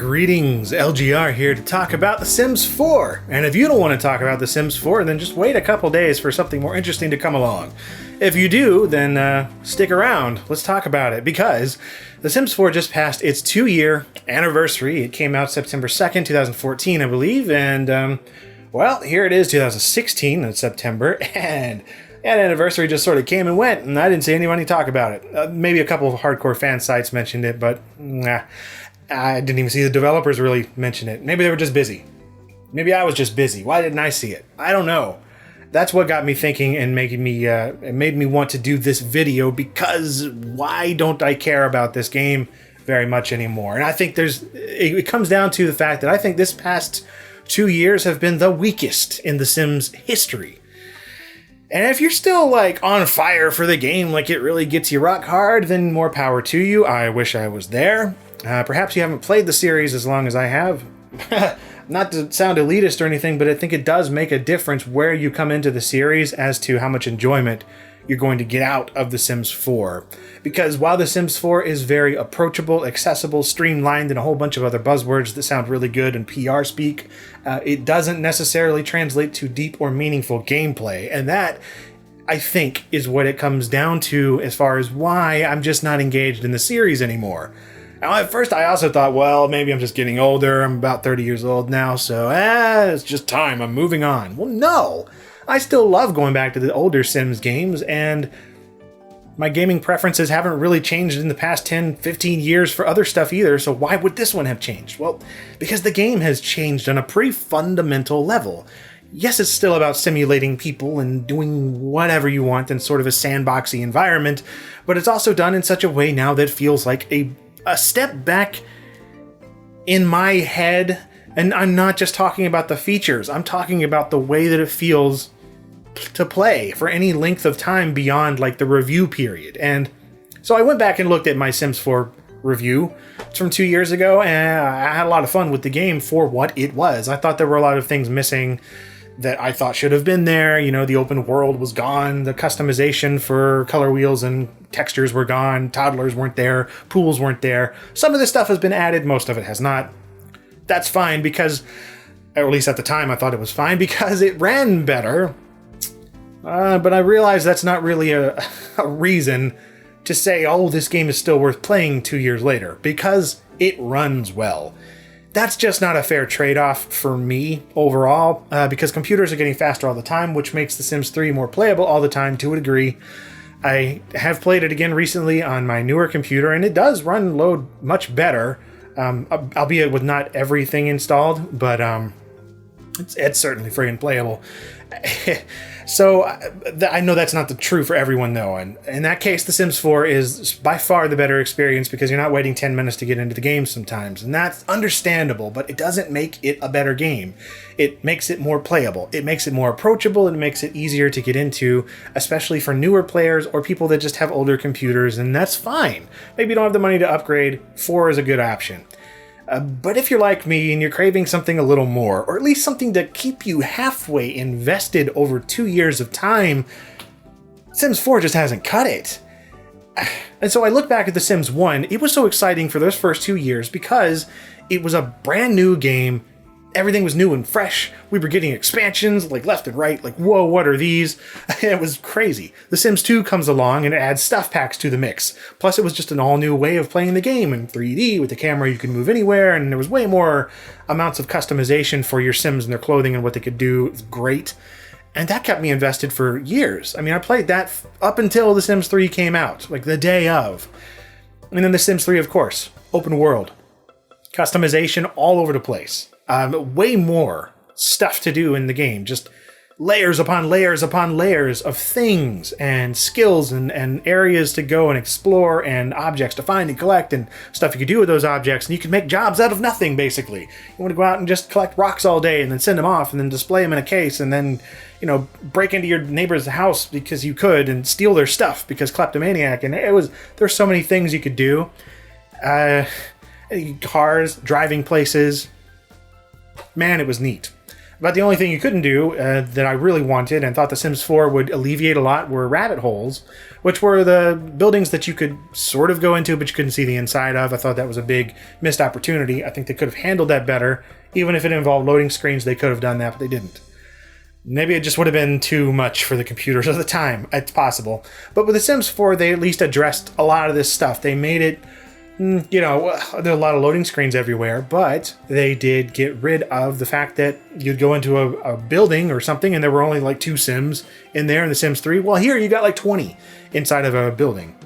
Greetings, LGR here to talk about The Sims 4. And if you don't want to talk about The Sims 4, then just wait a couple days for something more interesting to come along. If you do, then stick around. Let's talk about it, because The Sims 4 just passed its 2-year anniversary. It came out September 2nd, 2014, I believe, and, well, here it is, 2016 in September, and that anniversary just sort of came and went, and I didn't see anybody talk about it. Maybe a couple of hardcore fan sites mentioned it, but nah. I didn't even see the developers really mention it. Maybe they were just busy. Maybe I was just busy. Why didn't I see it? I don't know. That's what got me thinking and making me it made me want to do this video, because why don't I care about this game very much anymore? And I think it comes down to the fact that I think this past 2 years have been the weakest in The Sims history. And if you're still like on fire for the game, like it really gets you rock hard, then more power to you. I wish I was there. Perhaps you haven't played the series as long as I have. Not to sound elitist or anything, but I think it does make a difference where you come into the series as to how much enjoyment you're going to get out of The Sims 4. Because while The Sims 4 is very approachable, accessible, streamlined, and a whole bunch of other buzzwords that sound really good in PR speak, it doesn't necessarily translate to deep or meaningful gameplay. And that, I think, is what it comes down to as far as why I'm just not engaged in the series anymore. Now, at first, I also thought, well, maybe I'm just getting older. I'm about 30 years old now, so it's just time. I'm moving on. Well, no. I still love going back to the older Sims games, and my gaming preferences haven't really changed in the past 10, 15 years for other stuff either, so why would this one have changed? Well, because the game has changed on a pretty fundamental level. Yes, it's still about simulating people and doing whatever you want in sort of a sandboxy environment, but it's also done in such a way now that feels like a step back in my head. And I'm not just talking about the features, I'm talking about the way that it feels to play for any length of time beyond like the review period. And so I went back and looked at my Sims 4 review from 2 years ago, and I had a lot of fun with the game for what it was. I thought there were a lot of things missing that I thought should have been there. You know, the open world was gone, the customization for color wheels and textures were gone, toddlers weren't there, pools weren't there. Some of this stuff has been added, most of it has not. That's fine, because, or at least at the time I thought it was fine, because it ran better. But I realized that's not really a reason to say, oh, this game is still worth playing 2 years later, because it runs well. That's just not a fair trade-off for me overall, because computers are getting faster all the time, which makes The Sims 3 more playable all the time to a degree. I have played it again recently on my newer computer, and it does load much better, albeit with not everything installed, but it's certainly friggin' playable. So I know that's not the true for everyone, though, and in that case, The Sims 4 is by far the better experience, because you're not waiting 10 minutes to get into the game sometimes, and that's understandable, but it doesn't make it a better game. It makes it more playable, it makes it more approachable, and it makes it easier to get into, especially for newer players or people that just have older computers, and that's fine. Maybe you don't have the money to upgrade, 4 is a good option. But if you're like me and you're craving something a little more, or at least something to keep you halfway invested over 2 years of time, Sims 4 just hasn't cut it. And so I look back at The Sims 1, it was so exciting for those first 2 years because it was a brand new game. Everything was new and fresh. We were getting expansions like left and right, like, whoa, what are these? It was crazy. The Sims 2 comes along and it adds stuff packs to the mix. Plus, it was just an all-new way of playing the game in 3D with the camera. You could move anywhere, and there was way more amounts of customization for your Sims and their clothing and what they could do. It was great. And that kept me invested for years. I mean, I played that up until The Sims 3 came out, like the day of. And then The Sims 3, of course, open world. Customization all over the place. Way more stuff to do in the game. Just layers upon layers upon layers of things and skills and areas to go and explore and objects to find and collect and stuff you could do with those objects. And you can make jobs out of nothing, basically. You want to go out and just collect rocks all day and then send them off and then display them in a case and then, you know, break into your neighbor's house because you could and steal their stuff because kleptomaniac. And there's so many things you could do. Cars, driving places. Man, it was neat. But the only thing you couldn't do that I really wanted and thought The Sims 4 would alleviate a lot were rabbit holes, which were the buildings that you could sort of go into, but you couldn't see the inside of. I thought that was a big missed opportunity. I think they could have handled that better. Even if it involved loading screens, they could have done that, but they didn't. Maybe it just would have been too much for the computers of the time. It's possible. But with The Sims 4, they at least addressed a lot of this stuff. They made it, there are a lot of loading screens everywhere, but they did get rid of the fact that you'd go into a building or something and there were only like 2 Sims in there in The Sims 3. Well, here you got like 20 inside of a building.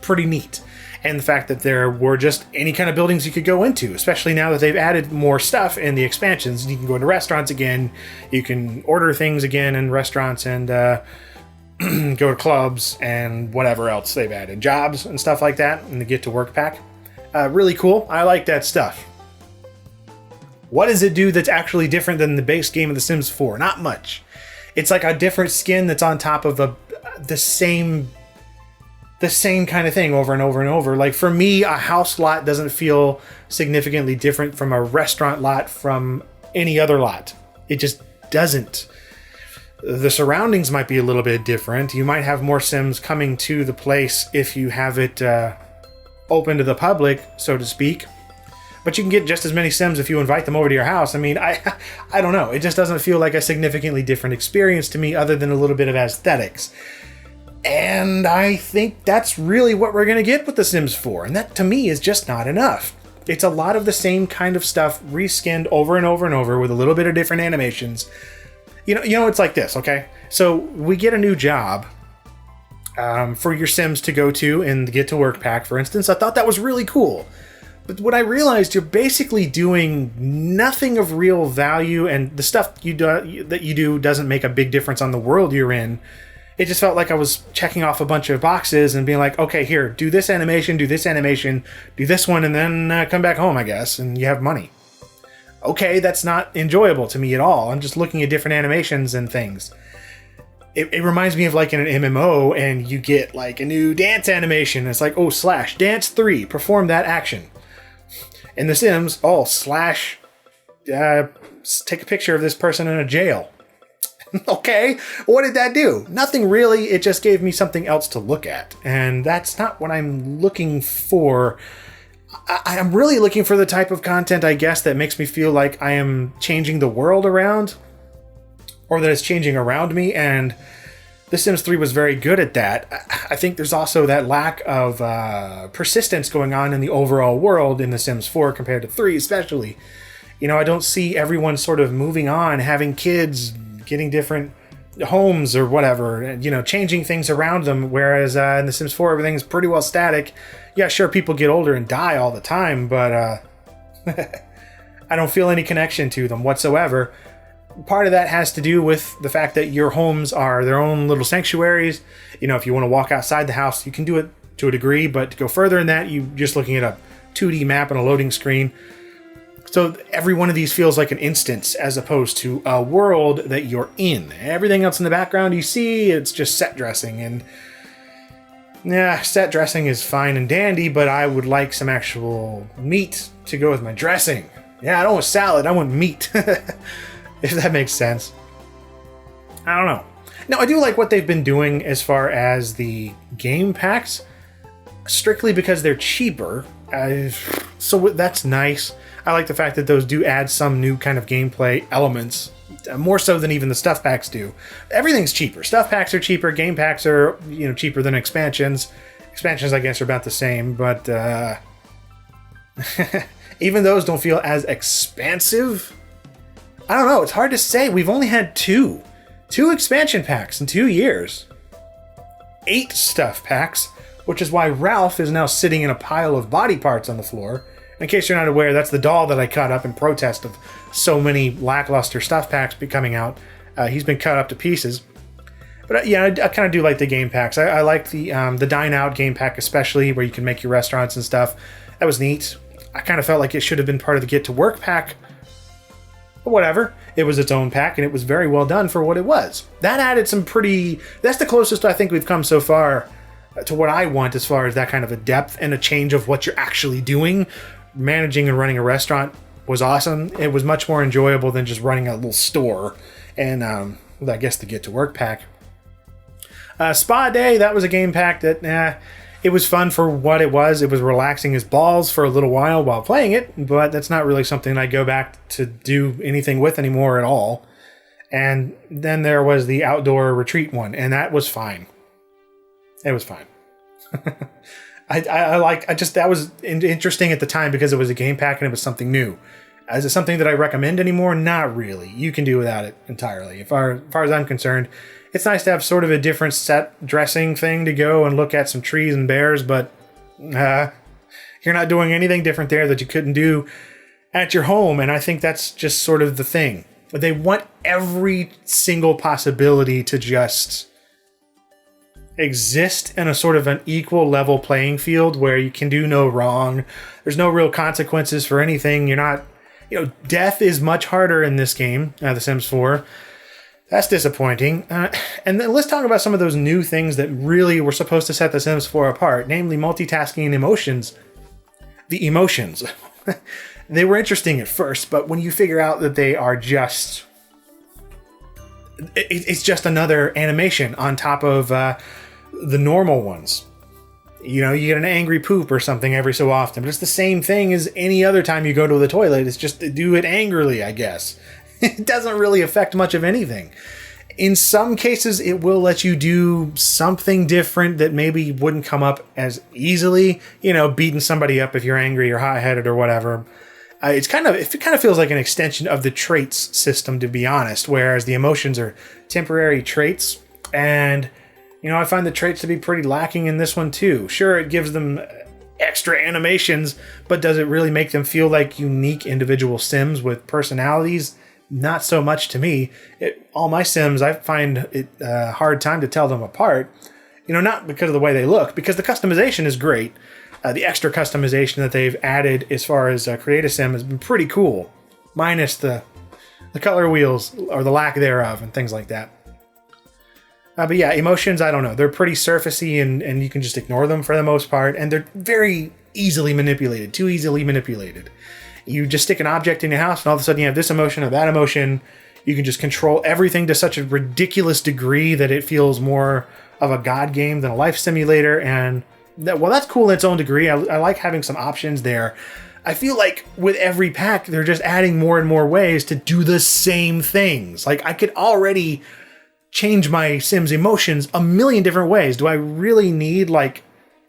Pretty neat. And the fact that there were just any kind of buildings you could go into, especially now that they've added more stuff in the expansions. You can go into restaurants again, you can order things again in restaurants and go to clubs and whatever else they've added, jobs and stuff like that, and the Get to Work pack. Really cool. I like that stuff. What does it do that's actually different than the base game of The Sims 4? Not much. It's like a different skin that's on top of the same kind of thing over and over and over. Like for me, a house lot doesn't feel significantly different from a restaurant lot from any other lot. It just doesn't. The surroundings might be a little bit different. You might have more Sims coming to the place if you have it open to the public, so to speak. But you can get just as many Sims if you invite them over to your house. I mean, I don't know. It just doesn't feel like a significantly different experience to me other than a little bit of aesthetics. And I think that's really what we're going to get with The Sims 4. And that, to me, is just not enough. It's a lot of the same kind of stuff reskinned over and over and over with a little bit of different animations. You know, it's like this, okay? So we get a new job for your Sims to go to in the Get to Work pack, for instance. I thought that was really cool. But what I realized, you're basically doing nothing of real value, and the stuff that you do doesn't make a big difference on the world you're in. It just felt like I was checking off a bunch of boxes and being like, okay, here, do this animation, do this one, and then come back home, I guess, and you have money. Okay, that's not enjoyable to me at all. I'm just looking at different animations and things. It reminds me of like in an MMO, and you get like a new dance animation. It's like, oh, / dance 3, perform that action. In The Sims, / take a picture of this person in a jail. Okay, what did that do? Nothing really. It just gave me something else to look at. And that's not what I'm looking for. I'm really looking for the type of content, I guess, that makes me feel like I am changing the world around, or that it's changing around me. And The Sims 3 was very good at that. I think there's also that lack of persistence going on in the overall world in The Sims 4 compared to 3 especially. I don't see everyone sort of moving on, having kids, getting different homes or whatever, changing things around them. Whereas in The Sims 4, everything is pretty well static. Yeah, sure, people get older and die all the time, but I don't feel any connection to them whatsoever. Part of that has to do with the fact that your homes are their own little sanctuaries. If you want to walk outside the house, you can do it to a degree, but to go further than that, you're just looking at a 2D map and a loading screen. So every one of these feels like an instance as opposed to a world that you're in. Everything else in the background you see, it's just set dressing. And yeah, set dressing is fine and dandy, but I would like some actual meat to go with my dressing. Yeah, I don't want salad, I want meat. If that makes sense. I don't know. Now, I do like what they've been doing as far as the game packs, strictly because they're cheaper. So that's nice. I like the fact that those do add some new kind of gameplay elements, more so than even the stuff packs do. Everything's cheaper. Stuff packs are cheaper. Game packs are, cheaper than expansions. Expansions, I guess, are about the same, but even those don't feel as expansive. I don't know. It's hard to say. We've only had two expansion packs in 2 years. 8 stuff packs, which is why Ralph is now sitting in a pile of body parts on the floor. In case you're not aware, that's the doll that I cut up in protest of so many lackluster stuff packs coming out. He's been cut up to pieces. But yeah, I kind of do like the game packs. I like the Dine Out game pack especially, where you can make your restaurants and stuff. That was neat. I kind of felt like it should have been part of the Get to Work pack. But whatever. It was its own pack, and it was very well done for what it was. That added some pretty... That's the closest I think we've come so far to what I want as far as that kind of a depth and a change of what you're actually doing. Managing and running a restaurant was awesome. It was much more enjoyable than just running a little store and I guess the Get to Work pack. Spa Day, that was a game pack that it was fun for what it was. It was relaxing as balls for a little while playing it, but that's not really something I go back to do anything with anymore at all. And then there was the outdoor retreat one, and that was fine. It was fine. That was interesting at the time because it was a game pack and it was something new. Is it something that I recommend anymore? Not really. You can do without it entirely. As far as I'm concerned, it's nice to have sort of a different set dressing thing to go and look at some trees and bears, but you're not doing anything different there that you couldn't do at your home, and I think that's just sort of the thing. They want every single possibility to just exist in a sort of an equal level playing field where you can do no wrong. There's no real consequences for anything. You're not, death is much harder in this game, The Sims 4. That's disappointing. And then let's talk about some of those new things that really were supposed to set The Sims 4 apart, namely multitasking and emotions. The emotions. They were interesting at first, but when you figure out that they are just... It's just another animation on top of the normal ones. You get an angry poop or something every so often, but it's the same thing as any other time you go to the toilet. It's just to do it angrily, I guess. It doesn't really affect much of anything. In some cases, it will let you do something different that maybe wouldn't come up as easily. Beating somebody up if you're angry or hot-headed or whatever. It kind of feels like an extension of the traits system, to be honest, whereas the emotions are temporary traits. And, I find the traits to be pretty lacking in this one, too. Sure, it gives them extra animations, but does it really make them feel like unique individual Sims with personalities? Not so much to me. All my Sims, I find it a hard time to tell them apart. Not because of the way they look, because the customization is great. The extra customization that they've added as far as Create a Sim has been pretty cool. Minus the color wheels, or the lack thereof, and things like that. But yeah, emotions, I don't know. They're pretty surfacey, and you can just ignore them for the most part. And they're very easily manipulated. Too easily manipulated. You just stick an object in your house, and all of a sudden you have this emotion or that emotion. You can just control everything to such a ridiculous degree that it feels more of a god game than a life simulator. And that's cool in its own degree. I like having some options there. I feel like with every pack, they're just adding more and more ways to do the same things. Like, I could already change my Sims emotions a million different ways. Do I really need,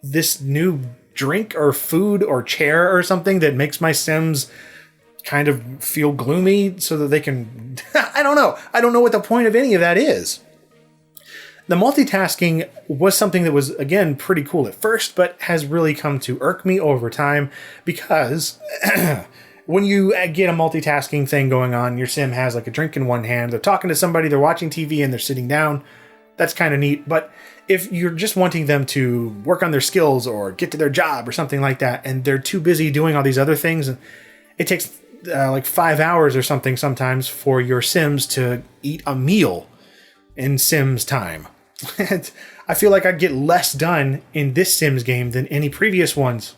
this new drink or food or chair or something that makes my Sims kind of feel gloomy so that they can... I don't know. I don't know what the point of any of that is. The multitasking was something that was, again, pretty cool at first, but has really come to irk me over time because when you get a multitasking thing going on, your Sim has a drink in one hand, they're talking to somebody, they're watching TV, and they're sitting down. That's kind of neat. But if you're just wanting them to work on their skills or get to their job or something like that, and they're too busy doing all these other things, it takes 5 hours or something sometimes for your Sims to eat a meal in Sims time. I feel like I get less done in this Sims game than any previous ones.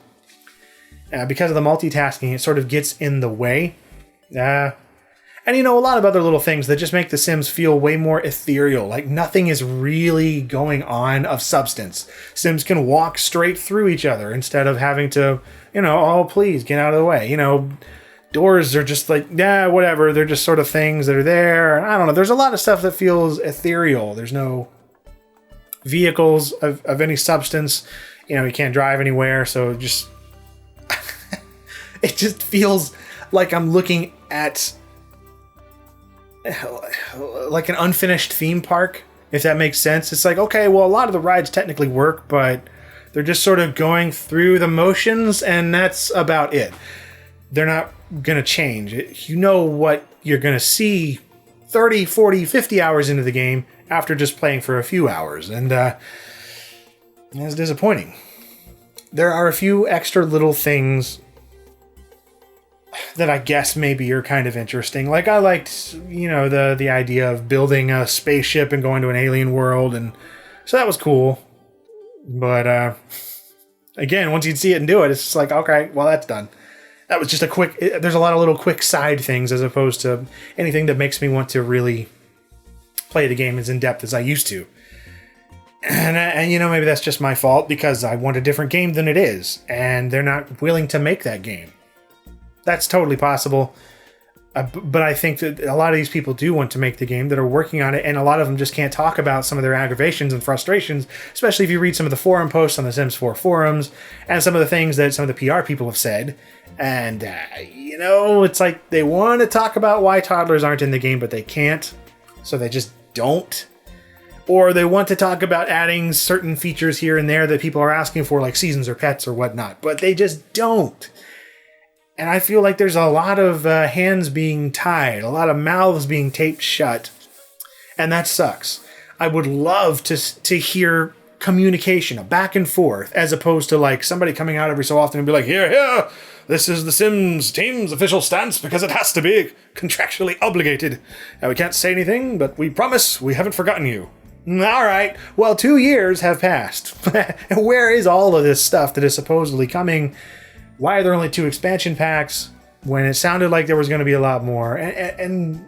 Because of the multitasking, it sort of gets in the way. And a lot of other little things that just make the Sims feel way more ethereal. Like nothing is really going on of substance. Sims can walk straight through each other instead of having to, oh, please get out of the way. Doors are just whatever. They're just sort of things that are there. I don't know. There's a lot of stuff that feels ethereal. There's no vehicles of any substance. You can't drive anywhere. So just, it just feels like I'm looking at like an unfinished theme park, if that makes sense. It's like, okay, well, a lot of the rides technically work, but they're just sort of going through the motions, and that's about it. They're not going to change. What you're going to see 30, 40, 50 hours into the game after just playing for a few hours, and it's disappointing. There are a few extra little things that I guess maybe are kind of interesting. Like I liked, the idea of building a spaceship and going to an alien world, and so that was cool. But again, once you'd see it and do it, it's just like, okay, well, that's done. that was just a quick. There's a lot of little quick side things as opposed to anything that makes me want to really play the game as in depth as I used to. And you know, maybe that's just my fault because I want a different game than it is, and they're not willing to make that game. That's totally possible. But I think that a lot of these people do want to make the game that are working on it, and a lot of them just can't talk about some of their aggravations and frustrations, especially if you read some of the forum posts on the Sims 4 forums and some of the things that some of the PR people have said. And, you know, it's like they want to talk about why toddlers aren't in the game, but they can't, so they just don't. Or they want to talk about adding certain features here and there that people are asking for, like seasons or pets or whatnot, but they just don't. And I feel like there's a lot of hands being tied, a lot of mouths being taped shut, and that sucks. I would love to hear communication, a back and forth, as opposed to like somebody coming out every so often and be like, here, this is the Sims team's official stance because it has to be contractually obligated. And we can't say anything, but we promise we haven't forgotten you. All right, well, 2 years have passed. Where is all of this stuff that is supposedly coming? Why are there only 2 expansion packs when it sounded like there was going to be a lot more? And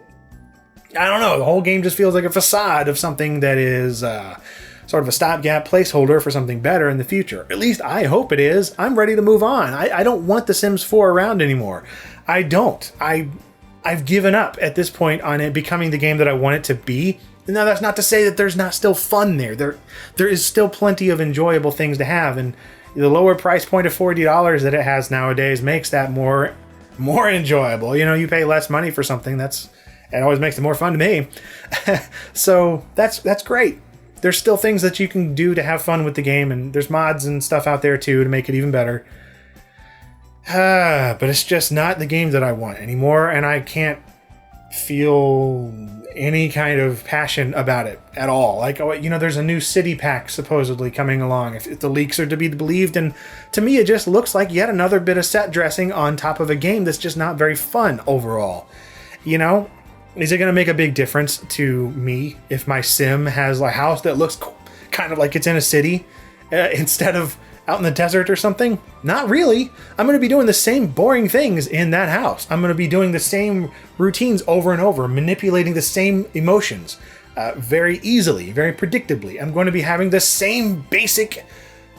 I don't know, the whole game just feels like a facade of something that is sort of a stopgap placeholder for something better in the future. At least I hope it is. I'm ready to move on. I don't want The Sims 4 around anymore. I don't. I've given up at this point on it becoming the game that I want it to be. Now, that's not to say that there's not still fun there. There is still plenty of enjoyable things to have, and the lower price point of $40 that it has nowadays makes that more enjoyable. You know, you pay less money for something, it always makes it more fun to me. So that's great. There's still things that you can do to have fun with the game, and there's mods and stuff out there too to make it even better. But it's just not the game that I want anymore, and I can't feel any kind of passion about it at all. Like, you know, there's a new city pack supposedly coming along, if the leaks are to be believed, and to me it just looks like yet another bit of set dressing on top of a game that's just not very fun overall. You know, is it going to make a big difference to me if my sim has a house that looks kind of like it's in a city instead of out in the desert or something? Not really. I'm going to be doing the same boring things in that house. I'm going to be doing the same routines over and over, manipulating the same emotions very easily, very predictably. I'm going to be having the same basic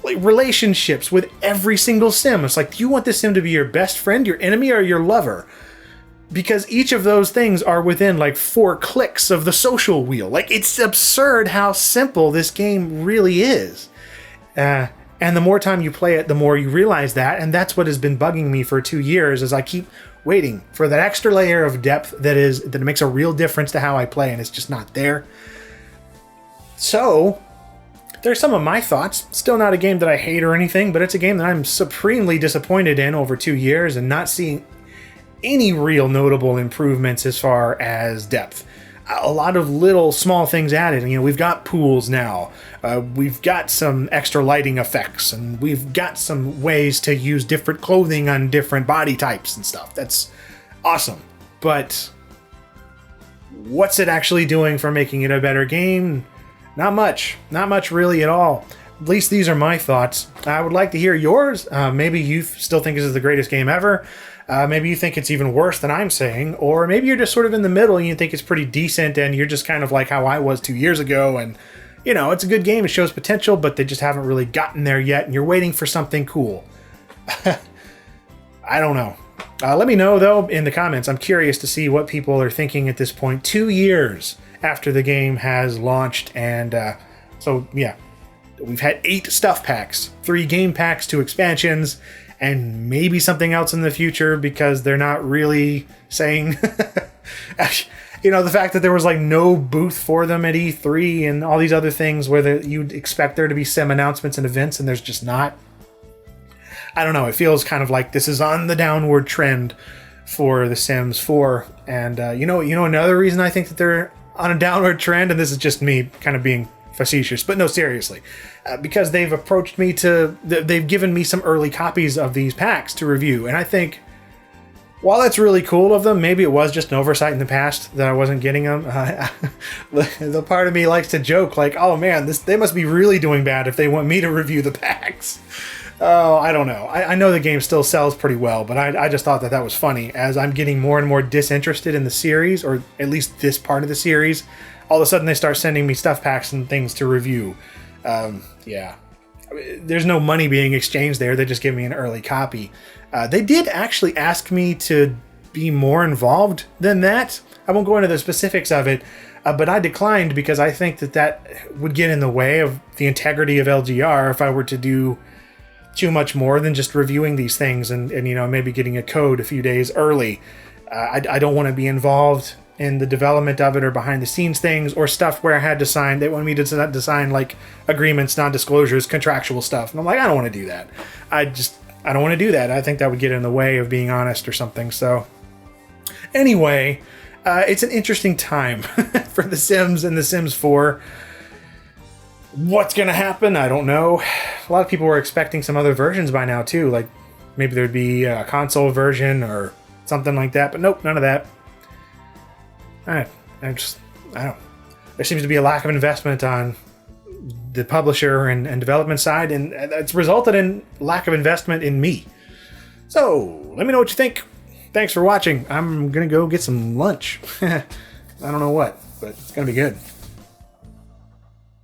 relationships with every single sim. It's like, do you want this sim to be your best friend, your enemy, or your lover? Because each of those things are within like 4 clicks of the social wheel. Like, it's absurd how simple this game really is. And the more time you play it, the more you realize that, and that's what has been bugging me for 2 years, is I keep waiting for that extra layer of depth that makes a real difference to how I play, and it's just not there. So, there's some of my thoughts. Still not a game that I hate or anything, but it's a game that I'm supremely disappointed in over 2 years and not seeing any real notable improvements as far as depth. A lot of little small things added. You know, we've got pools now. We've got some extra lighting effects, and we've got some ways to use different clothing on different body types and stuff. That's awesome. But what's it actually doing for making it a better game? Not much. Not much really at all. At least these are my thoughts. I would like to hear yours. Maybe you still think this is the greatest game ever. Maybe you think it's even worse than I'm saying, or maybe you're just sort of in the middle and you think it's pretty decent and you're just kind of like how I was 2 years ago, and you know, it's a good game, it shows potential, but they just haven't really gotten there yet and you're waiting for something cool. I don't know. Let me know though in the comments. I'm curious to see what people are thinking at this point, 2 years after the game has launched. And so yeah, we've had 8 stuff packs, 3 game packs, 2 expansions, and maybe something else in the future, because they're not really saying, you know, the fact that there was like no booth for them at E3 and all these other things where you'd expect there to be sim announcements and events, and there's just not. I don't know. It feels kind of like this is on the downward trend for The Sims 4. And you know, another reason I think that they're on a downward trend, and this is just me kind of being facetious, but no, seriously, because they've approached me they've given me some early copies of these packs to review, and I think while that's really cool of them, maybe it was just an oversight in the past that I wasn't getting them. The part of me likes to joke like, oh man, they must be really doing bad if they want me to review the packs. Oh, I don't know. I know the game still sells pretty well, but I just thought that was funny. As I'm getting more and more disinterested in the series, or at least this part of the series, all of a sudden they start sending me stuff packs and things to review. Yeah. There's no money being exchanged there. They just give me an early copy. They did actually ask me to be more involved than that. I won't go into the specifics of it, but I declined because I think that would get in the way of the integrity of LGR if I were to do too much more than just reviewing these things and maybe getting a code a few days early. I don't want to be involved in the development of it or behind the scenes things or stuff where I had to sign. They wanted me to sign like agreements, non-disclosures, contractual stuff. And I'm like, I don't want to do that. I don't want to do that. I think that would get in the way of being honest or something. So anyway, it's an interesting time for The Sims and The Sims 4. What's going to happen? I don't know. A lot of people were expecting some other versions by now too. Like maybe there'd be a console version or something like that. But nope, none of that. I don't. There seems to be a lack of investment on the publisher and development side, and it's resulted in lack of investment in me. So let me know what you think. Thanks for watching. I'm gonna go get some lunch. I don't know what, but it's gonna be good.